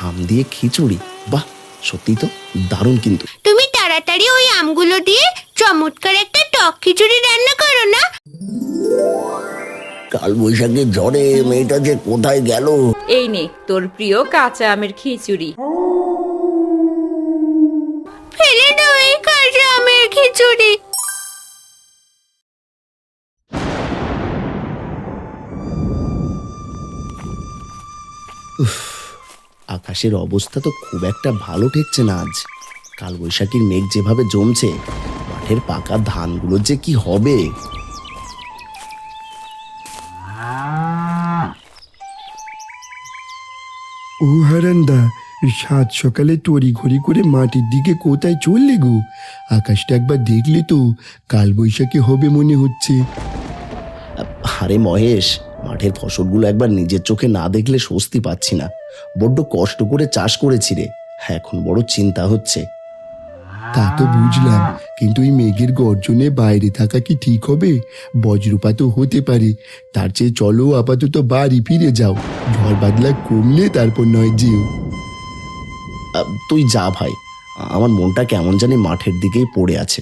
আম দিয়ে খিচুড়ি, বাহ সত্যি তো দারুণ। কিন্তু তুমি তাড়াতাড়ি ওই আমগুলো দিয়ে চমৎকার একটা টক খিচুড়ি রান্না করো না। কাল বৈশাখের ঝড়ে মেয়েটা যে কোথায় গেল। এই নে তোর প্রিয় কাঁচা আমের খিচুড়ি। ফেলে দাও এই কাঁচা আমের খিচুড়ি। আকাশের অবস্থা তো খুব একটা ভালো ঠেকছে না আজ। কাল বৈশাখীর মেঘ যেভাবে জমছে, মাঠের পাকা ধানগুলো যে কি হবে। ও হারান্দা, সাত সকালে তড়িঘড়ি করে মাটির দিকে কোথায় চললে গো? আকাশটা একবার দেখলে তো, কাল বৈশাখী হবে মনে হচ্ছে। আরে মহেশ, মাঠের ফসলগুলো একবার নিজের চোখে না দেখলে স্বস্তি পাচ্ছি না। বড্ড কষ্ট করে চাষ করেছি রে, এখন বড় চিন্তা হচ্ছে। তা তো বুঝলাম, কিন্তু এই মেঘের গর্জনে বাইরে থাকা কি ঠিক হবে? বজ্রপাতও হতে পারে। তার চেয়ে চলো আপাতত বাড়ি ফিরে যাও, ঝড় বাদলা কমলে তারপর নয় যেও। তুই যা ভাই, আমার মনটা কেমন জানি মাঠের দিকেই পড়ে আছে।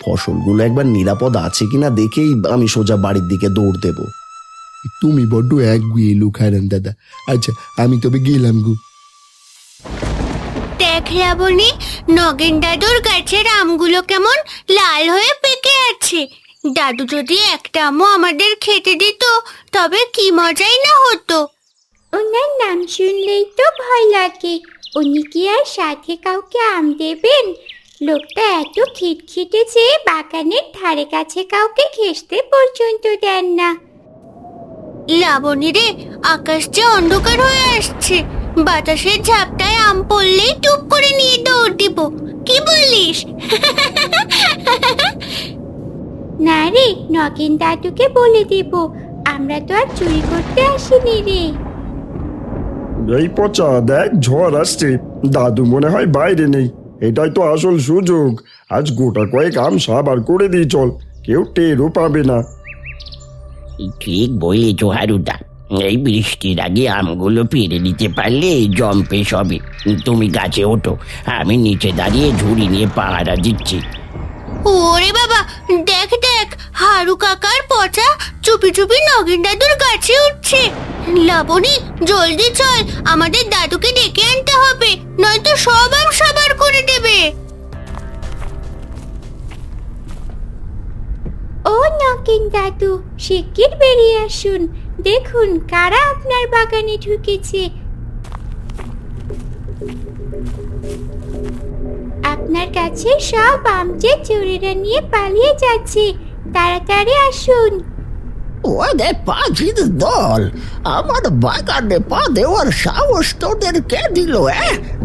ফসলগুলো একবার নিরাপদ আছে কিনা দেখেই আমি সোজা বাড়ির দিকে দৌড় দেব। তুমি বড্ড একগুঁয়ে লোক হারান দাদা। আচ্ছা, আমি তবে গেলাম গো। দেখ লাবণী, নগেন দাদুর গাছের আমগুলো কেমন লাল হয়ে পেকে আছে। দাদু যদি একটা আমও আমাদের খেতে দিত, তবে কি মজাই না হতো। ওনার নাম শুনলেই তো ভয় লাগে। উনি কি আর সাথে কাউকে আম দেবেন? লোকটা এত খিটখিটে যে বাগানের ধারে কাছে কাউকে ঘেঁষতে পর্যন্ত দেন না। লাবণী রে, আকাশ যে অন্ধকার হয়ে আসছে। বাতাসের ঝাপটায় আম পড়লেই টুপ করে নিয়ে দৌড় দিব। কি বলিস? না রে, নগেন দাদুকে বলে দিব। আমরা তো আর চুরি করতে আসিনি রে। এই পচা, দেখ ঝড় আসছে, দাদু মনে হয় বাইরে নেই। এটাই তো আসল সুযোগ। আজ গোটা কয়েক আম সাবার করে দিই চল, কেউ টেরও পাবে না। ঠিক বলেছ হারুদা, এই বৃষ্টির আগে আমগুলো পেরে নিতে পারলে জম্পেশ হবে। তুমি গাছে ওঠো, আমি নিচে দাঁড়িয়ে ঝুড়ি নিয়ে পাহারা দিচ্ছি। ওরে বাবা, দেখ দেখ, হারু কাকার পচা চুপি চুপি নগেন দাদুর গাছে উঠছে। লাবণী, জলদি চল, আমাদের দাদুকে ডেকে আনতে হবে, নয়তো সব আম সাবার করে দেবে। ও নগেন দাদু, শিগগির বেরিয়ে আসুন। দেখুন কারা আপনার বাগানে ঢুকেছে। আপনার কাছে সব আম যে চোরেরা নিয়ে পালিয়ে যাচ্ছে। তাড়াতাড়ি আসুন। ওদের পাখির দল আমার বাগানে পা দেওয়ার সাহস তোদের কে দিল?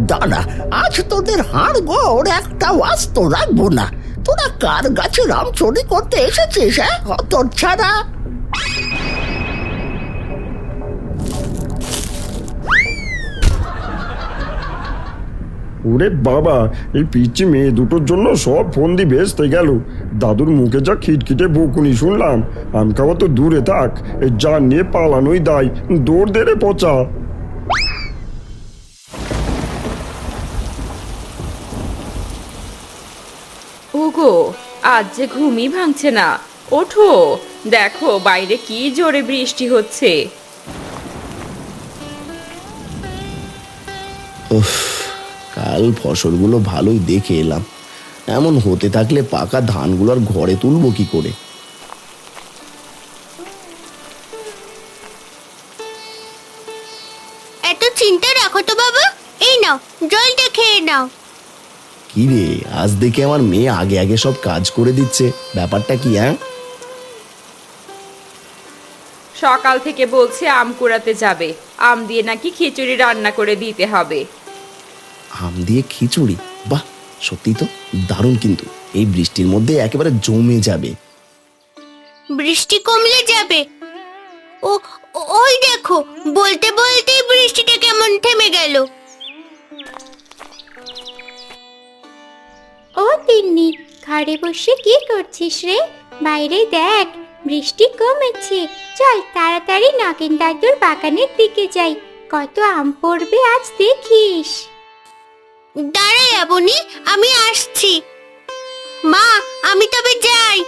দাঁড়া, আজ তোদের হাড় গোড় একটা আস্ত রাখবো না। তোরা কার গাছের আম চুরি করতে এসেছিস? তোর ছাড়া ওরে বাবা, এই পিচ্চি মেয়ে দুটোর জন্য সব ফন্দি ভেস্তে গেল। দাদুর মুখে যা খিটখিটে বকুনি শুনলাম, আম খাওয়া তো দূরে থাক, এই জান নিয়ে পালানোই দায়। দৌড় দে রে পচা। ওগো, আজ যে ঘুমই ভাঙছে না। ওঠো, দেখো বাইরে কি জোরে বৃষ্টি হচ্ছে। কাল ফসলগুলো ভালোই দেখে এলাম, এমন হতে থাকলে পাকা ধানগুলো আর ঘরে তুলবো কি করে? এত চিন্তা রাখো তো বাবা, এই নাও জলটা খেয়ে নাও। কি রে, আজ দেখে আমার মেয়ে আগে আগে সব কাজ করে দিচ্ছে, ব্যাপারটা কি? সকাল থেকে বলছে আম কুড়াতে যাবে, আম দিয়ে নাকি খিচুড়ি রান্না করে দিতে হবে। আম দিয়ে খিচুড়ি, বাহ সত্যি তো দারুণ। কিন্তু এই বৃষ্টির মধ্যে একেবারে জমে যাবে। বৃষ্টি কমলে যাবে। ও, ওই দেখো, বলতে বলতেই বৃষ্টিটা কেমন থেমে গেল। ও তিন্নি, ঘরে বসে কি করছিস রে? বাইরে দেখ, বৃষ্টি কমেছে। চল তাড়াতাড়ি নগেন দাদুর বাগানের দিকে যাই। কত আম পড়বে আজ দেখিস। দাঁড়া লাবণী, আমি আসছি। মা, আমি তবে যাই।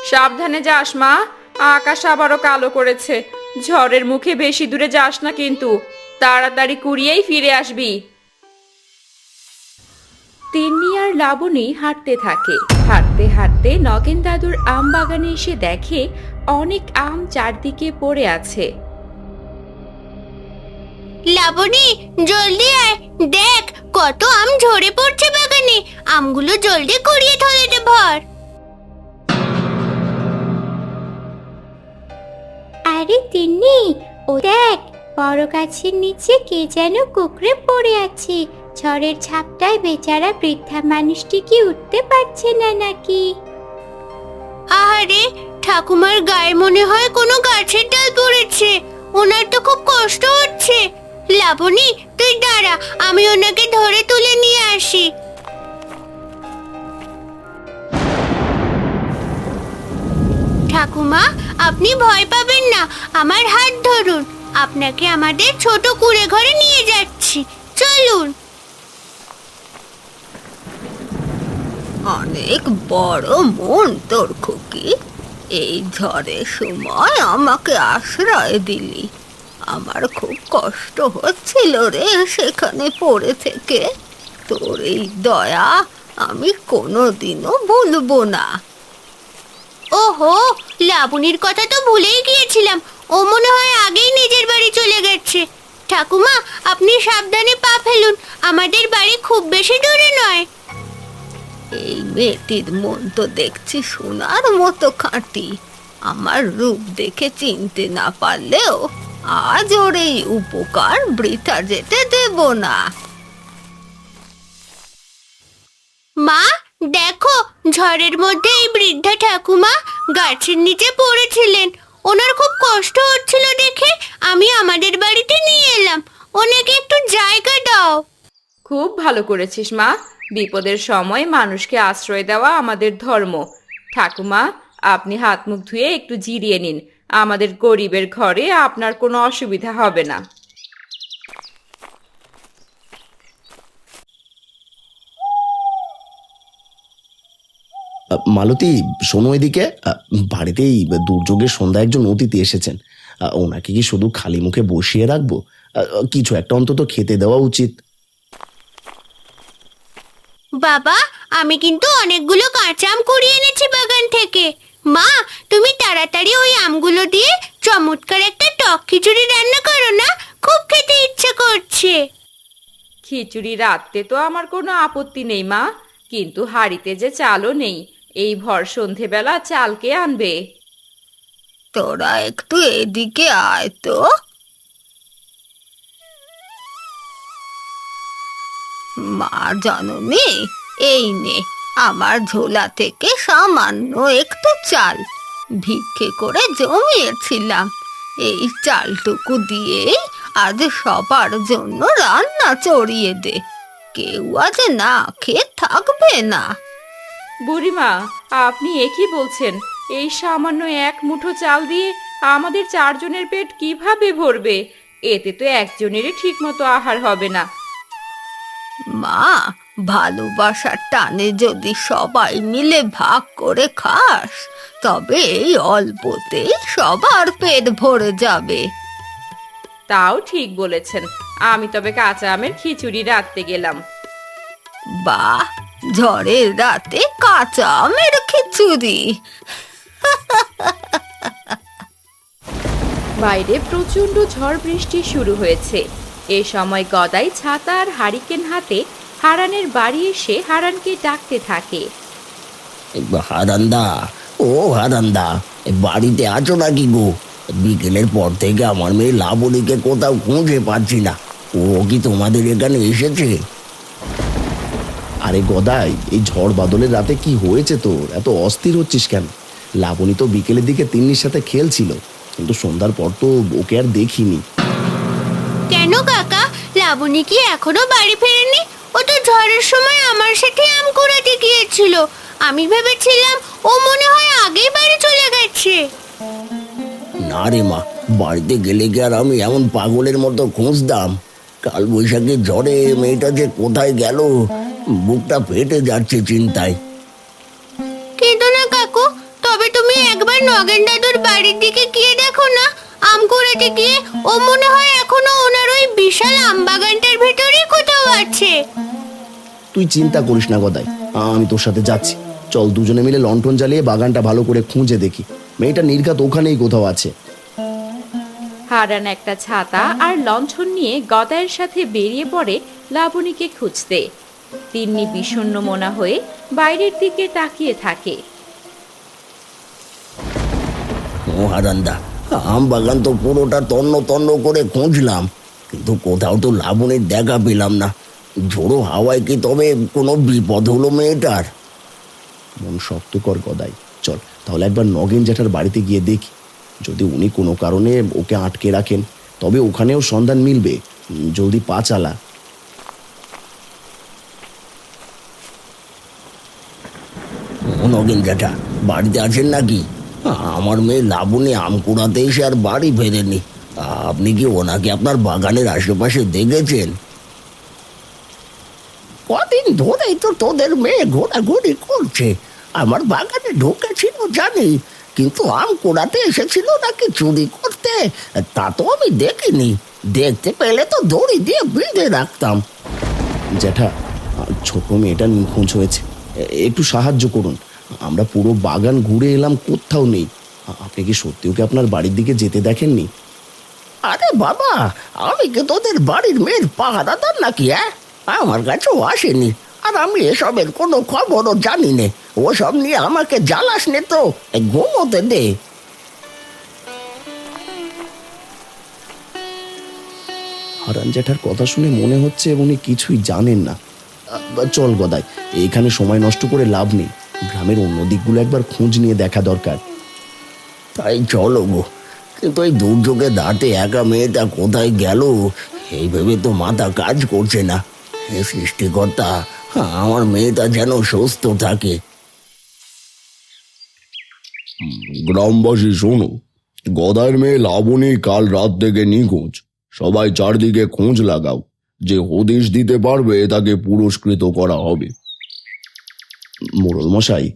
সাবধানে যাস মা, আকাশ আবারও কালো করেছে। ঝড়ের মুখে বেশি দূরে যাস না কিন্তু, তাড়াতাড়ি কুড়িয়েই ফিরে আসবি। তিন্নি আর লাবণী হাঁটতে থাকে। হাঁটতে হাঁটতে নগেন দাদুর আম বাগানে এসে দেখে অনেক আম চারদিকে পড়ে আছে। লাবণী, জলদি আয়, দেখ কত আম ঝরে পড়ছে বাগানে। আমগুলো জলদি কুড়িয়ে থলেতে ভর। আরে তিন্নি, ও দেখ বড় গাছের নিচে কে যেন কুকড়ে পড়ে আছে। ঝড়ের ঝাপটায় বেচারা বৃদ্ধা মানুষটি কি উঠতে পারছে না নাকি? আহারে, ঠাকুমার গায়ে মনে হয় কোনো গাছের ডাল পড়েছে। ওনার তো খুব কষ্ট হচ্ছে। লাবণী, তুই দাঁড়া, আমি ওনাকে ধরে তুলে নিয়ে আসি। ঠাকুমা, আপনি ভয় পাবেন না, আমার হাত ধরুন। আপনাকে আমাদের ছোট কুঁড়ে ঘরে নিয়ে যাচ্ছি, চলুন। অনেক বড় মন তোর খুকি। এই ঝড়ের সময় আমাকে আশ্রয় দিলি। আমার খুব কষ্ট হচ্ছিল রে সেখানে পড়ে থেকে। তোর এই দয়া আমি কোনোদিনও ভুলবো না। ওহো, লাবণীর কথা তো ভুলেই গিয়েছিলাম। ও মনে হয় আগেই নিজের বাড়ি চলে গেছে। ঠাকুমা, আপনি সাবধানে পা ফেলুন, আমাদের বাড়ি খুব বেশি দূরে নয়। এই মেয়েটির মন তো দেখছি সোনার মতো খাঁটি। আমার রূপ দেখে চিনতে না পারলেও আজ ওর এই উপকার বৃথা যেতে দেব না। মা, দেখো ঝড়ের মধ্যে এই বৃদ্ধা ঠাকুমা গাছের নিচে পড়েছিলেন। ওনার খুব কষ্ট হচ্ছিল দেখে আমি আমাদের বাড়িতে নিয়ে এলাম। ওনাকে একটু জায়গা দাও। খুব ভালো করেছিস মা, বিপদের সময় মানুষকে আশ্রয় দেওয়া আমাদের ধর্ম। ঠাকুমা, আপনি হাত মুখ ধুয়ে একটু জিরিয়ে নিন। আমাদের গরিবের ঘরে আপনার কোনো অসুবিধা হবে না। মালতী, শোনো এদিকে। বাড়িতেই দুর্যোগের সন্ধ্যায় একজন অতিথি এসেছেন। ওনাকে কি শুধু খালি মুখে বসিয়ে রাখবো? কিছু একটা অন্তত খেতে দেওয়া উচিত। বাবা, আমি কিন্তু অনেকগুলো কাঁচা আম কুড়িয়ে এনেছি বাগান থেকে। মা, তুমি তাড়াতাড়ি ওই আমগুলো দিয়ে চমৎকার একটা টক খিচুড়ি রান্না করো না, খুব খেতে ইচ্ছে করছে। খিচুড়ি রাঁধতে তো আমার কোনো আপত্তি নেই মা, কিন্তু হাঁড়িতে যে চালও নেই। এই ভর সন্ধেবেলা চাল কে আনবে? তোরা একটু এদিকে আয় তো। মা জাননি, এই নে আমার ঝোলা থেকে সামান্য একটু চাল ভিক্ষে করে জমিয়েছিলাম। এই চালটুকু দিয়েই আজ সবার জন্য রান্না চড়িয়ে দে। কেউ আজ না খেয়ে থাকবে না। বুড়িমা, আপনি একই বলছেন? এই সামান্য এক মুঠো চাল দিয়ে আমাদের চারজনের পেট কিভাবে ভরবে? এতে তো একজনেরই ঠিক মতো আহার হবে না। মা, ভালোবাসার টানে যদি সবাই মিলে ভাগ করে খাস, তবে এই অল্পতেই সবার পেট ভরে যাবে। তাও ঠিক বলেছেন। আমি তবে কাঁচা আমের খিচুড়ি রাঁধতে গেলাম। বাহ, ঝড়ের রাতে কাঁচা আমের খিচুড়ি! বাইরে প্রচন্ড ঝড় বৃষ্টি শুরু হয়েছে। এ সময় গদাই ছাতা আর হারিকেন হাতে হারানের বাড়ি এসে হারানকে ডাকতে থাকে। হারান্দা, ও হারান্দা, বাড়িতে আছো নাকি গো? বিকেলের পর থেকে আমার মেয়ে লাবণীকে কোথাও খুঁজে পাচ্ছি না। ও কি তোমাদের এখানে এসেছে? আরে গদাই, এই ঝড় বাদলের রাতে কি হয়েছে তোর? এত অস্থির হচ্ছিস কেন? লাবণী তো বিকেলের দিকে তিন্নির সাথে খেলছিল, কিন্তু সন্ধ্যার পর তো ওকে আর দেখিনি। কেন কাকা, লাবণী কি এখনো বাড়ি ফেরেনি? ও তো ঝড়ের সময় আমার সাথে আম কুড়াতে গিয়েছিল। আমি ভেবেছিলাম ও মনে হয় আগেই বাড়ি চলে গেছে। না রে মা, বাড়িতে গেলে কি আর আমি এমন পাগলের মতো খুঁজতাম? কাল বৈশাখী ঝড়ে মেয়েটা যে কোথায় গেল, বুকটা ফেটে যাচ্ছে চিন্তায়। কিন্তু না কাকু, তবে তুমি একবার নগেন দাদুর বাড়ির দিকে গিয়ে দেখো না। আম কুড়াতে গিয়ে ও মনে হয় এখনো ওনার ওই বিশাল আম বাগানটার ভেতরেই কোথাও আছে। তুই চিন্তা করিস না গদাই, আমি তোর সাথে যাচ্ছি। চল দুজনে মিলে লণ্ঠন জ্বালিয়ে বাগানটা ভালো করে খুঁজে দেখি। মেয়েটা নির্ঘাত ওখানেই কোথাও আছে। হারান একটা ছাতা আর লণ্ঠন নিয়ে গদাইয়ের সাথে বেরিয়ে পড়ে লাবণীকে খুঁজতে। তিন্নি বিষণ্ণ মনা হয়ে বাইরের দিকে তাকিয়ে থাকে। ও হারান্দা, আম বাগান তো পুরোটা তন্ন তন্ন করে খুঁজলাম, কিন্তু কোথাও তো লাবণীর দেখা পেলাম না। ঝোড়ো হাওয়ায় কি তবে কোনো বিপদ হলো মেয়েটার? মন শক্ত কর গদাই, চল তাহলে একবার নগেন জ্যাঠার বাড়িতে গিয়ে দেখি। যদি উনি কোনো কারণে ওকে আটকে রাখেন তবে ওখানেও সন্ধান মিলবে। জলদি পা চালা। ও নগেন জ্যাঠা, বাড়িতে আছেন নাকি? আমার মেয়ে লাবণী আম কুড়াতে এসে আর বাড়ি ফেরেনি। আপনি কি ওনাকে আপনার বাগানের আশেপাশে দেখেছেন? কদিন ধরেই তো তোদের মেয়ে ঘোরাঘুরি করছে। আমার বাগানে ঢুকেছিল জানি, কিন্তু আম কুড়াতে এসেছিল নাকি চুরি করতে তা তো আমি দেখিনি। দেখতে পেলে তো দড়ি দিয়ে বেঁধে রাখতাম। জ্যাঠা, ছোট মেয়েটা নিখোঁজ হয়েছে, একটু সাহায্য করুন। আমরা পুরো বাগান ঘুরে এলাম, কোথাও নেই। আপনি কি সত্যি ওকে আপনার বাড়ির দিকে যেতে দেখেননি? আরে বাবা, আমি কি তোদের বাড়ির মেয়ের পাহারাদার নাকি? আমার কাছেও আসেনি, আর আমি এসবের কোনো খবরও জানি নে। ওসব নিয়ে আমাকে জ্বালাস নে তো, ঘুমোতে দে। হারান জ্যাঠার কথা শুনে মনে হচ্ছে উনি কিছুই জানেন না। চল গদাই, এখানে সময় নষ্ট করে লাভ নেই। গ্রামের অন্য দিকগুলো একবার খোঁজ নিয়ে দেখা দরকার। তাই চলো গো, কিন্তু এই দুর্যোগে দাঁড়াতে একা মেয়েটা কোথায় গেল এই ভেবে তো মাথা কাজ করছে না। হে সৃষ্টিকর্তা, আমার মেয়েটা যেন সুস্থ থাকে। গ্রামবাসী শোনো, গদার মেয়ে লাবণী কাল রাত থেকে নিখোঁজ। সবাই চারদিকে খোঁজ লাগাও, যে হদিশ দিতে পারবে তাকে পুরস্কৃত করা হবে। মোড়ল মশাই,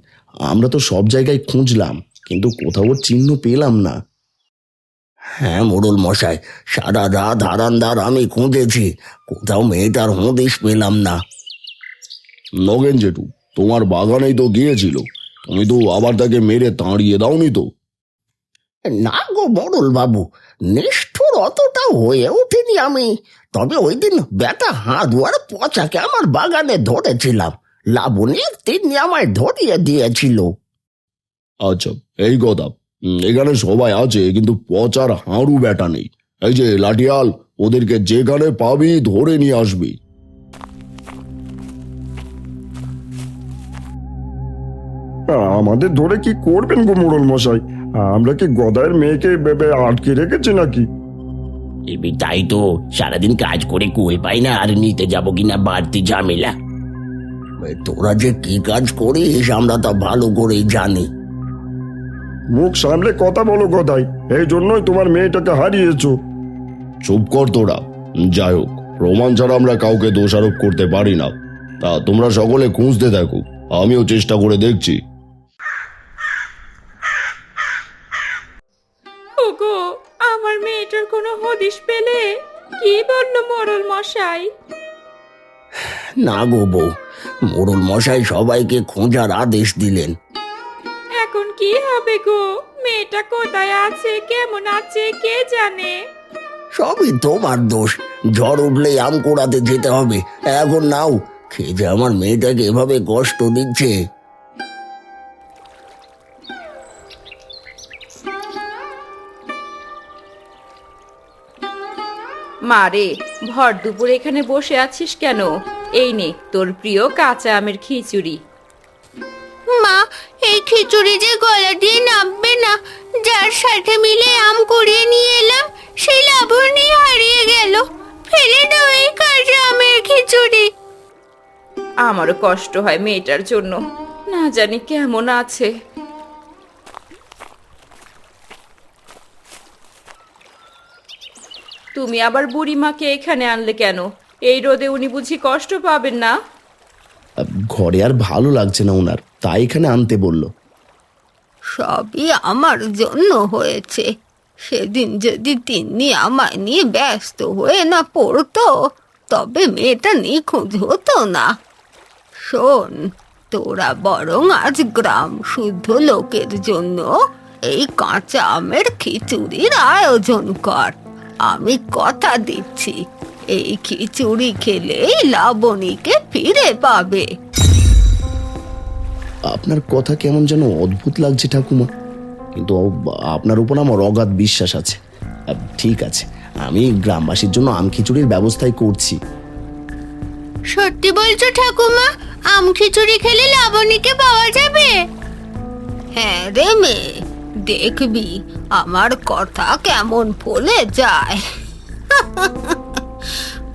আমরা তো সব জায়গায় খুঁজলাম, কিন্তু কোথাও ওর চিহ্ন পেলাম না। হ্যাঁ মোড়ল মশাই, সারা রাত হারান্দার আমি খুঁজেছি, কোথাও মেয়েটার হদিশ পেলাম না। নগেন জেঠু তোমার বাগানেই তো গিয়েছিল, তুমি তো আবার তাকে মেরে তাড়িয়ে দাওনি তো? না গো মোড়ল বাবু, নিষ্ঠুর অতটা হয়ে ওঠেনি আমি। তবে ওই দিন বেটা হাঁদুয়ার পচাকে আমার বাগানে ধরেছিলাম, লাবণী আর তিন্নি আমায় ধরিয়ে দিয়েছিল। আচ্ছা, এই কথা, এখানে সবাই আছে কিন্তু পচার হাঁড়ু ব্যাটা নেই। এই যে লাঠিয়াল, ওদেরকে যেখানে পাবি ধরে নিয়ে আসবি। আমাদের ধরে কি করবেন গো মোড়ল মশাই? আমরা কি গদায়ের মেয়েকে আটকে রেখেছি নাকি? তাই তো, সারাদিন কাজ করে কুল পাই না, আর নিতে যাবো কিনা বাড়তি ঝামেলা। তোরা যে কি কাজ করিস আমরা তা ভালো করেই জানি। মুখ সামলে কথা বলো গদাই, এই জন্যই তোমার মেয়েটাকে হারিয়েছো। চুপ কর তোরা। যাই হোক, প্রমাণ ছাড়া আমরা কাউকে দোষারোপ করতে পারি না। তা তোমরা সকলে খুঁজতে থাকো, আমিও চেষ্টা করে দেখছি। ওগো, আমার মেয়েটার কোনো হদিশ পেলে? কি বললো মোড়ল মশাই? না গো বউ, মোড়ল মশাই সবাইকে খোঁজার আদেশ দিলেন। এখন কি হবে গো? মেয়েটা কোথায় আছে, কেমন আছে, কে জানে? সবই তোমার দোষ। ঝড় উঠলেই আম কুড়াতে যেতে হবে। এখন নাও, খেয়ে যে আমার মেয়েটাকে এভাবে কষ্ট দিচ্ছে। মারে, ভর দুপুর এখানে বসে আছিস কেন? এই নে তোর প্রিয় কাঁচা আমের খিচুড়ি। মা, এই খিচুড়ি যে গলা দিয়ে নামবে না। যার সাথে মিলে আম কুড়িয়ে নিয়ে এলাম সেই লাবণী হারিয়ে গেল। ফেলে দাও এই কাঁচা আমের খিচুড়ি। আমারও কষ্ট হয় মেয়েটার জন্য, না জানি কেমন আছে। তুমি আবার বুড়িমাকে এখানে আনলে কেন? এই রোদে উনি বুঝি কষ্ট পাবেন না? ঘরে আর ভালো লাগছে না ওনার, তাই এখানে আনতে বলল। সবই আমার জন্য হয়েছে। সেদিন যদি তিন্নি আমায় নিয়ে ব্যস্ত হয়ে না পড়তো, তবে মেয়েটা নিখোঁজ হতো না। শোন, তোরা বরং আজ গ্রাম শুদ্ধ লোকের জন্য এই কাঁচা আমের খিচুড়ির আয়োজন কর। আমি কথা দিচ্ছি, এই খিচুড়ি খেলেই লাবণীকে ফিরে পাবে। আপনার কথা কেমন যেন অদ্ভুত লাগছে ঠাকুমা, কিন্তু আপনার উপর আমার অগাধ বিশ্বাস আছে। ঠিক আছে, আমি গ্রামবাসীর জন্য আম খিচুড়ির ব্যবস্থাই করছি। সত্যি বলছো ঠাকুমা? আম খিচুড়ি খেলে লাবণীকে পাওয়া যাবে? হ্যাঁ রে মেয়ে, দেখবি আমার কথা কেমন ফলে যায়।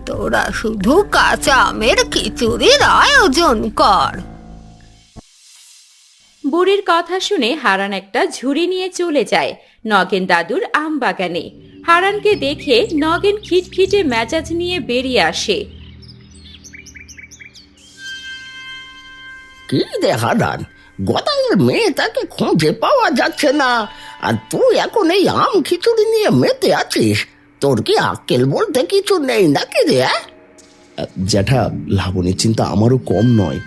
তোরা শুধু কাঁচা আমের খিচুড়ির আয়োজন কর। বুড়ির কথা শুনে হারান একটা ঝুড়ি নিয়ে চলে যায় নগেন দাদুর আম বাগানে। হারানকে দেখে নগেন খিটখিটে মেজাজ নিয়ে বেরিয়ে আসে। কি রে হারান, গদাইয়ের মেয়েটাকে খুঁজে পাওয়া যাচ্ছে না, আর তুই এখন এই আম খিচুড়ি নিয়ে মেতে আছিস? তোর কি আক্কেল বলতে কিছু নেই নাকি রে? জ্যাঠা, লাবণীর চিন্তা আমারও কম নয়,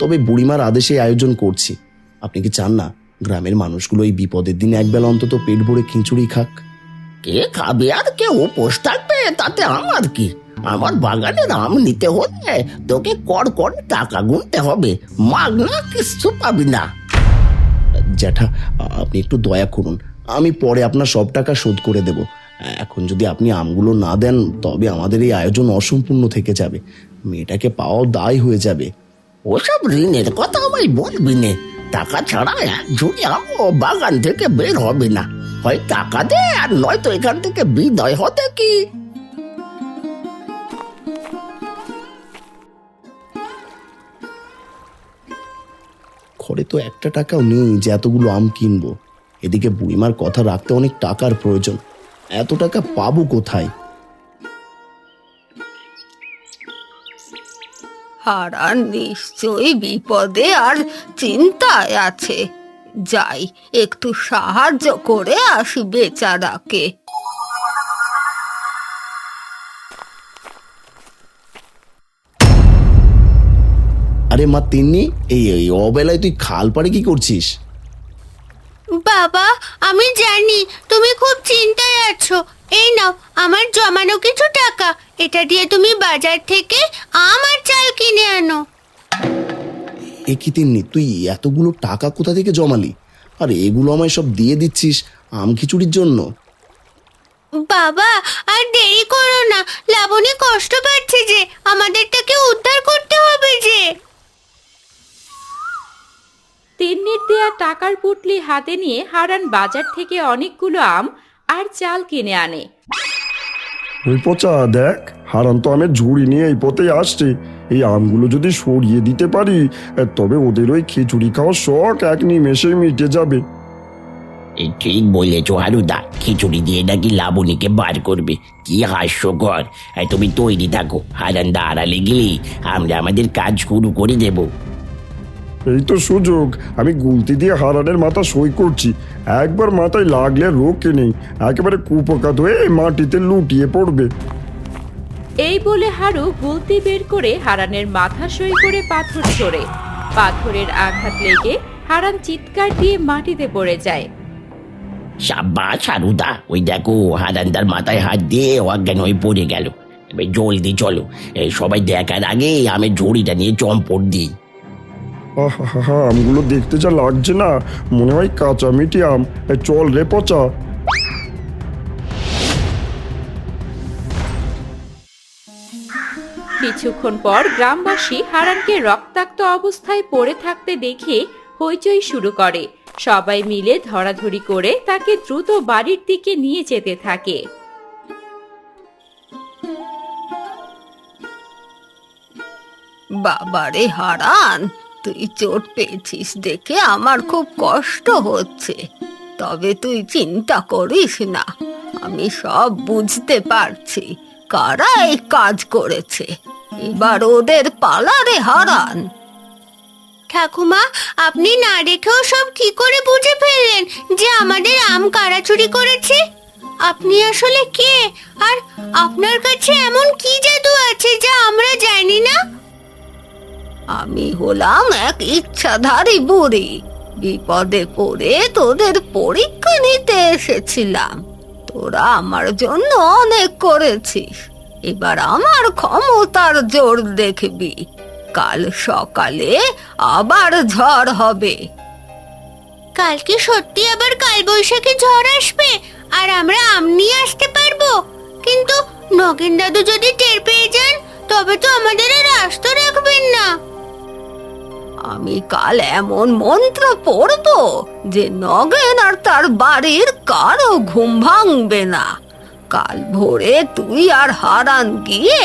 তবে বুড়িমার আদেশে আয়োজন করছি। আপনি কি চান না গ্রামের মানুষগুলো এই বিপদের দিনে একবেলা অন্তত পেট ভরে খিচুড়ি খাক? কে খাবে আর কে উপোস থাকবে তাতে আমার কি? আমার বাগানের আম নিতে হলে তোকে কর টাকা গুনতে হবে, মাগনা কিচ্ছু পাবি না। জ্যাঠা, আপনি একটু দয়া করুন, আমি পরে আপনার সব টাকা শোধ করে দেব। এখন যদি আপনি আমগুলো না দেন, তবে আমাদের এই আয়োজন অসম্পূর্ণ থেকে যাবে, মেয়েটাকে পাওয়াও দায় হয়ে যাবে। ওসব ঋণের কথা আমায় বলবি নে, টাকা ছাড়া এক ঝুড়ি আমও বাগান থেকে বের হবে না। হয় টাকা দে, আর নয়তো এখান থেকে বিদায় হতে কি। ঘরে তো একটা টাকাও নেই যে এতগুলো আম কিনবো। এদিকে বুড়িমার কথা রাখতে অনেক টাকার প্রয়োজন, এত টাকা পাবো কোথায়? হারান নিশ্চয়ই বিপদে আর চিন্তায় আছে। যাই একটু সাহায্য করে আসি বেচারাকে। আরে মা তিন্নি, এই অবেলায় তুই খাল পাড়ে কি করছিস? বাবা, আমি জানি তুমি খুব চিন্তায় আছো। এই নাও আমার জমানো কিছু টাকা, এটা দিয়ে তুমি বাজার থেকে আম আর চাল কিনে আনো। এ কি তিন্নি, তুই এতগুলো টাকা কোথা থেকে জমালি? আর এগুলো আমায় সব দিয়ে দিচ্ছিস আম খিচুড়ির জন্য? বাবা, আর দেরি করো না, লাবণী কষ্ট পাচ্ছে যে, আমাদেরটাকে উদ্ধার করতে হবে যে। তিন্নির দেয়া টাকার পুটলি হাতে নিয়ে হারান বাজার থেকে অনেকগুলো আম আর চাল কিনে আনে। ওই পচা দেখ, হারান তো আমের ঝুড়ি নিয়ে এই পথেই আসছে। এই আমগুলো যদি সরিয়ে দিতে পারি, তবে ওদের ওই খিচুড়ি খাওয়ার শখ এক নিমেষে মিটে যাবে। এই ঠিক বলেছ হারুদা, খিচুড়ি দিয়ে নাকি লাবণীকে বার করবে, কি হাস্যকর। তুমি তৈরি থাকো, হারান দাঁড়ালে গেলেই আমরা আমাদের কাজ শুরু করে দেব। এই তো সুযোগ, আমি গুলতি দিয়ে হারানের মাথা সই করছি। একবার মাথায় লাগলে রোকে নেই, একেবারে কুপকাত হয়ে মাটিতে লুটিয়ে পড়বে। এই বলে হারু গুলতি বের করে হারানের মাথা সই করে পাথর ছোড়ে। পাথরের আঘাত লেগে হারান চিৎকার দিয়ে মাটিতে পড়ে যায়। সাব্বাস হারুদা, ওই দেখো হারানদার মাথায় হাত দিয়ে অজ্ঞান হয়ে পড়ে গেল। এবার জলদি চলো, সবাই দেখার আগে আমের ঝুড়িটা নিয়ে চম্পট দিই। আহা, আমগুলো দেখতে যা লাগছে না, মনে হয় কাঁচা মিঠি আম। চল রে পচা। কিছুক্ষণ পর গ্রামবাসী হারানকে রক্তাক্ত অবস্থায় পড়ে থাকতে দেখে হইচই শুরু করে। সবাই মিলে ধরাধরি করে তাকে দ্রুত বাড়ির দিকে নিয়ে যেতে থাকে। বাবারে হারান, তুই চোট পেয়েছিস দেখে আমার খুব কষ্ট হচ্ছে। তবে তুই চিন্তা করিস না, আমি সব বুঝতে পারছি কারা এই কাজ করেছে। এবার ওদের পালারে হারান। ঠাকুমা, আপনি না দেখেও সব কি করে বুঝে ফেললেন যে আমাদের আম কারা চুরি করেছে? আপনি আসলে কে? আর আপনার কাছে এমন কি জাদু আছে যা আমরা জানি না? আমি হলাম এক ইচ্ছাধারী বুড়ি। বিপদে পড়ে তোদের পরীক্ষা নিতে এসেছিলাম। তোরা আমার জন্য অনেক করেছিস, এবার আমার ক্ষমতার জোর দেখবি। কাল সকালে আবার ঝড় হবে। কালকে সত্যি আবার কালবৈশাখী ঝড় আসবে আর আমরা আম নিয়ে আসতে পারবো? কিন্তু নগেন দাদু যদি টের পেয়ে যান তবে তো আমাদের আর আস্ত রাখবেন না। আমি কাল এমন মন্ত্র পড়ব যে নগেন আর তার বাড়ির কারো ঘুম ভাঙবে না। কাল ভোরে তুই আর হারান গিয়ে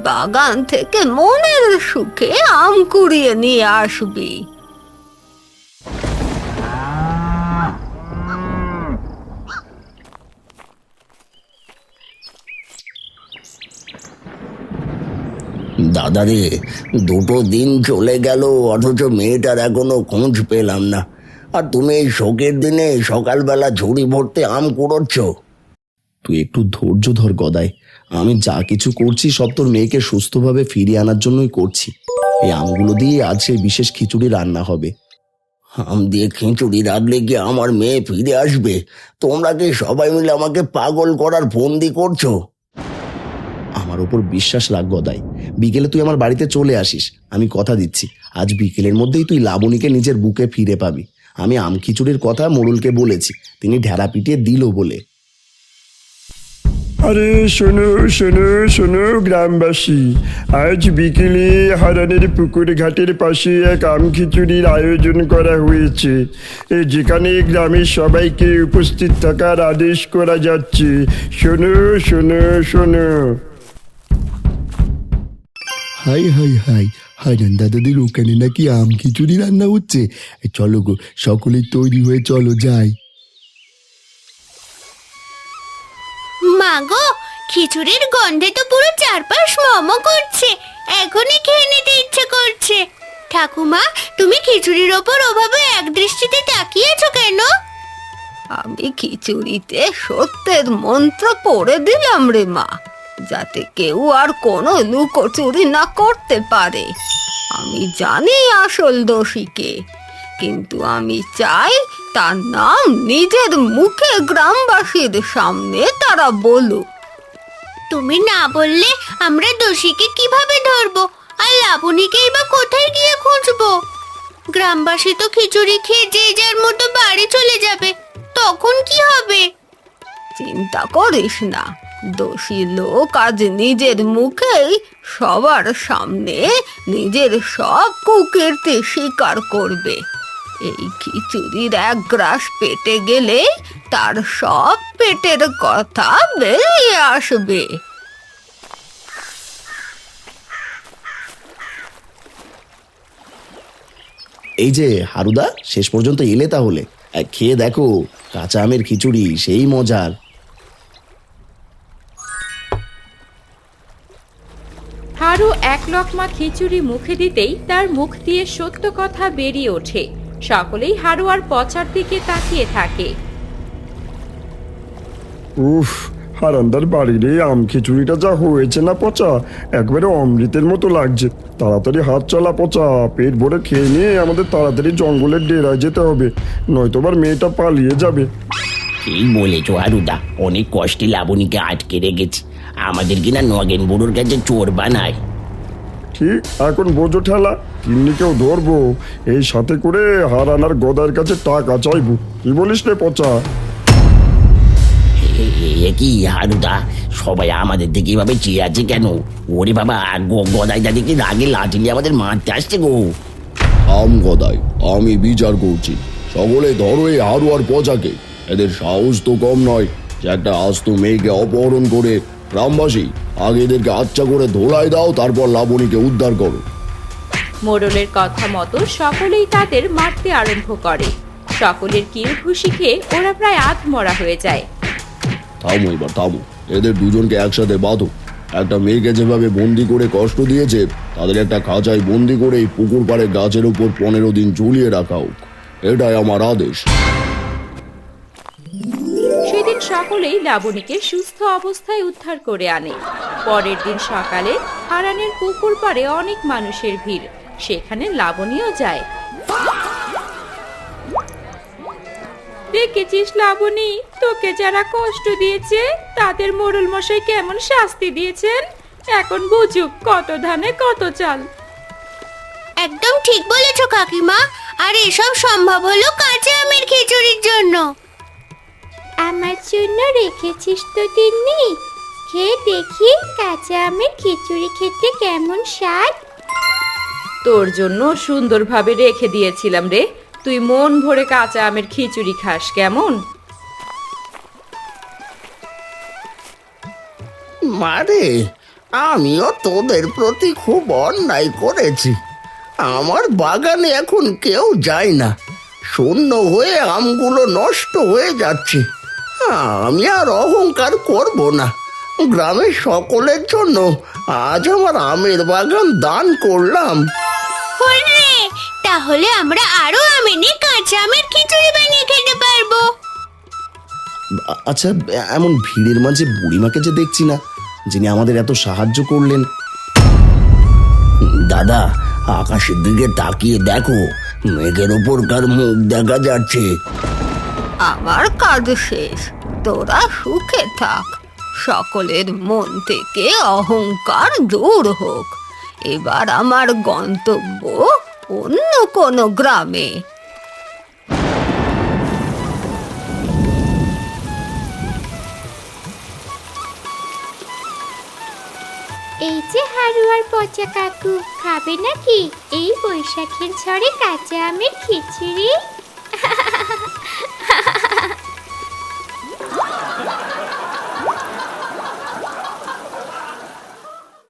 বাগান থেকে মনের সুখে আম কুড়িয়ে নিয়ে আসবি। দাদা রে, 2 দিন চলে গেল অথচ মেয়েটার এখনো খোঁজ পেলাম না। আর তুমি এই শোকের দিনে সকালবেলা ঝুড়ি ভরতে আম কুড়োচ্ছ? তুই একটু ধৈর্য ধর গদাই। আমি যা কিছু করছি সব তোর মেয়েকে সুস্থভাবে ফিরিয়ে আনার জন্যই করছি। এই আমগুলো দিয়ে আজ সেই বিশেষ খিচুড়ি রান্না হবে। আম দিয়ে খিচুড়ি রাখলে কি আমার মেয়ে ফিরে আসবে? তোমরা কি সবাই মিলে আমাকে পাগল করার ফন্দি করছো? আমার ওপর বিশ্বাস রাখ গদাই। বিকেলে তুই আমার বাড়িতে চলে আসিস। আমি কথা দিচ্ছি আজ বিকেলের মধ্যেই তুই লাবণীকে নিজের বুকে ফিরে পাবি। আমি আম খিচুড়ির কথা মোড়লকে বলেছি, তিনি ঢেড়া পিটিয়ে দিল বলে। আরে শোনো শোনো শোনো গ্রামবাসী, আজ বিকেলে হারানের পুকুর ঘাটের পাশে এক আম খিচুড়ির আয়োজন করা হয়েছে, যেখানে গ্রামের সবাইকে উপস্থিত থাকার আদেশ করা যাচ্ছে। শোনো শোনো শোনো। হাই হাই হাই, হারান দাদাদের ওখানে নাকি আম খিচুড়ি রান্না হচ্ছে। চলো গো, সকলে তৈরি হয়ে চলো যাই। মাগো, খিচুড়ির গন্ধে তো পুরো চারপাশ মমো করছে। এখনই খেয়ে নিতে ইচ্ছে করছে। ঠাকুমা, তুমি খিচুড়ির ওপর ওভাবে এক দৃষ্টিতে তাকিয়েছো কেন? আমি খিচুড়িতে সত্যের মন্ত্র পড়ে দিলাম রে মা, যাতে কেউ আর কোনো লুকোচুরি না করতে পারে। আমি জানি আসল দোষীকে, কিন্তু আমি চাই তার নাম নিজের মুখে গ্রামবাসীর সামনে তারা বলুক। তুমি না বললে আমরা দোষীকে কিভাবে ধরবো? আর লাবণীকেই বা কোথায় গিয়ে খুঁজবো? গ্রামবাসী তো খিচুড়ি খেয়ে যে যার মতো বাড়ি চলে যাবে, তখন কি হবে? চিন্তা করিস না, দোষী লোক আজ নিজের মুখেই সবার সামনে নিজের সব কুকীর্তি স্বীকার করবে। এই খিচুড়ির এক গ্রাস পেটে গেলে তার সব পেটের কথা বেরিয়ে আসবে। এই যে হারুদা, শেষ পর্যন্ত এলে তাহলে। খেয়ে দেখো, কাঁচা আমের খিচুড়ি সেই মজার। হারু 1 লকমা খিচুড়ি মুখে দিতেই তার মুখ দিয়ে সত্য কথা বেরিয়ে ওঠে। সকলেই হারু আর পচার দিকে তাকিয়ে থাকে। উফ, হারান্দার বাড়ির এই আম খিচুড়িটা যা হয়েছে না পচা, একবারে অমৃতের মতো লাগছে। তাড়াতাড়ি হাত চালা পচা, পেট ভরে খেয়ে নিয়ে আমাদের তাড়াতাড়ি জঙ্গলের ডেরায় যেতে হবে, নয়তো আবার মেয়েটা পালিয়ে যাবে। এই বলেছো হারুদা, অনেক কষ্টে লাবণীকে আটকে রেখেছি। আমাদের কিনা নগেন বুড়োর কাছে চোর বানায়। ঠিক, এখন বোঝো ঠেলা, কিন্নিকেও ধরবো, এই সাথে করে হারানার গদার কাছে টাকা চাইবো। কি বলিস রে পচা? এ কি হারুদা, সবাই আমাদের দিকে এভাবে চেয়ে আছে কেন? ওরে বাবা, গদাই দাদিকে রাগে লাঠি নিয়ে আমাদের মারতে আসছে গো। আম গদাই, আমি বিচার করছি। সকলে ধরো এই হারু আর পচাকে। এদের সাহস তো কম নয় যে একটা আস্ত মেয়েকে অপহরণ করে। গ্রামবাসী, আগে এদেরকে আচ্ছা করে ধোলাই দাও, তারপর লাবণীকে উদ্ধার করো। মোড়লের কথা মতো সকলেই তাদের মারতে আরম্ভ করে। সকলের কিল ঘুষি খেয়ে ওরা প্রায় আধমরা হয়ে যায়। থামো এবার থামো, এদের দুজনকে একসাথে বাঁধো। একটা মেয়েকে যেভাবে বন্দি করে কষ্ট দিয়েছে, তাদের একটা খাঁচায় বন্দি করে এই পুকুর পাড়ে গাছের উপর 15 দিন ঝুলিয়ে রাখা হোক, এটাই আমার আদেশ। সেদিন সকলেই লাবণীকে সুস্থ অবস্থায় উদ্ধার করে আনে। পরের দিন সকালে হারানের পুকুর পাড়ে অনেক মানুষের ভিড়, সেখানে লাবণীও যায়। দেখেছিস লাবণী, তোকে যারা কষ্ট দিয়েছে তাদের মোড়ল মশাই কেমন শাস্তি দিয়েছেন। এখন বুঝুক কত ধানে কত চাল। একদম ঠিক বলেছো কাকিমা। আর এসব সম্ভব হলো কাঁচা আমের খিচুড়ির জন্য। আমার জন্য রেখেছিস তো তিন্নি? খেয়ে দেখি কাঁচা আমের খিচুড়ি খেতে কেমন স্বাদ। তোর জন্য সুন্দরভাবে রেখে দিয়েছিলাম রে, তুই মন ভরে কাঁচা আমের খিচুড়ি খাস কেমন। মারে, আমিও তোদের প্রতি খুব অন্যায় করেছি। আমার বাগানে এখন কেউ যায় না, শূন্য হয়ে আমগুলো নষ্ট হয়ে যাচ্ছে। আমি আর অহংকার করব না। গ্রামের সকলের জন্য আজ আমার আমের বাগান দান করলাম। হুররে! তাহলে আমরা আরো আম এনে কাঁচা আমের খিচুড়ি বানিয়ে খেতে পারবো। আচ্ছা, এমন ভিড়ের মাঝে বুড়িমাকে যে দেখছি না, যিনি আমাদের এত সাহায্য করলেন। দাদা, আকাশের দিকে তাকিয়ে দেখো, মেঘের ওপরকার মুখ দেখা যাচ্ছে। আমার কাজ শেষ, তোরা সুখে থাক। সকলের মন থেকে অহংকার দূর হোক। এবার আমার গন্তব্য অন্য কোনো গ্রামে। এই যে হারু আর পচা কাকু, খাবে নাকি এই বৈশাখের ঝড়ে কাঁচা আমের খিচুড়ি?